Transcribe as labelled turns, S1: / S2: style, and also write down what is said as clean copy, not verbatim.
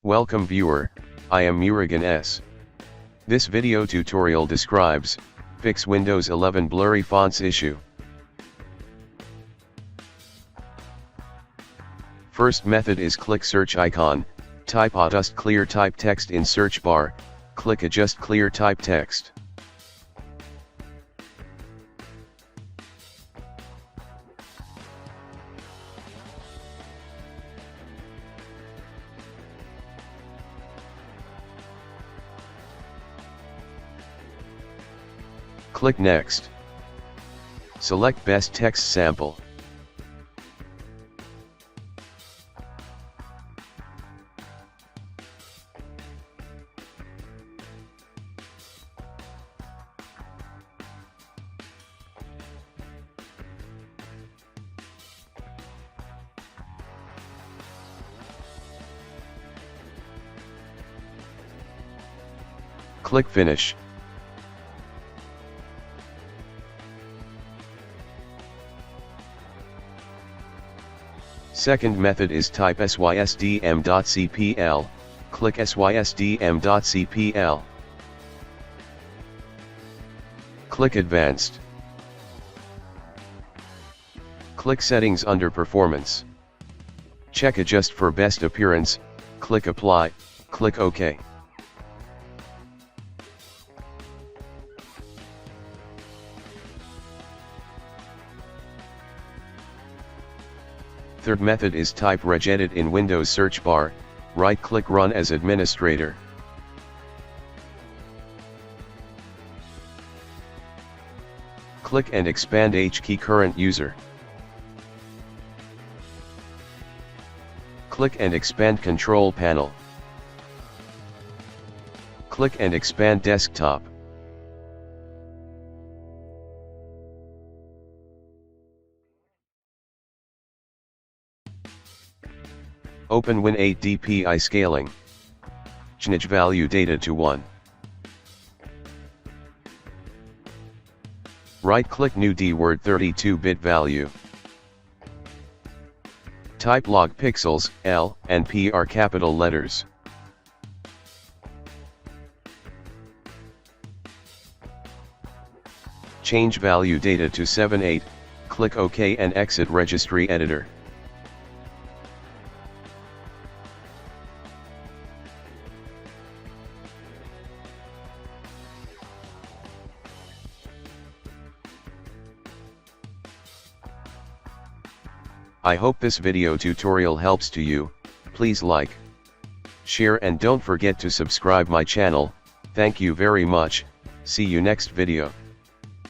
S1: Welcome viewer, I am Murugan S. This video tutorial describes, fix Windows 11 blurry fonts issue. First method is click search icon, type adjust clear type text in search bar, click adjust clear type text. Click Next. Select Best Text Sample. Click Finish. Second method is type sysdm.cpl, click sysdm.cpl. Click Advanced. Click Settings under Performance. Check Adjust for best appearance, click Apply, click OK. Third method is type regedit in Windows search bar, right-click Run as administrator. Click and expand H-key current user. Click and expand control panel. Click and expand desktop. Open Win8 DPI scaling. Change value data to 1. Right-click New D-Word 32-bit value. Type log pixels, L and P are capital letters. Change value data to 78, click OK and exit Registry Editor. I hope this video tutorial helps to you. Please like, share and don't forget to subscribe my channel. Thank you very much. See you next video.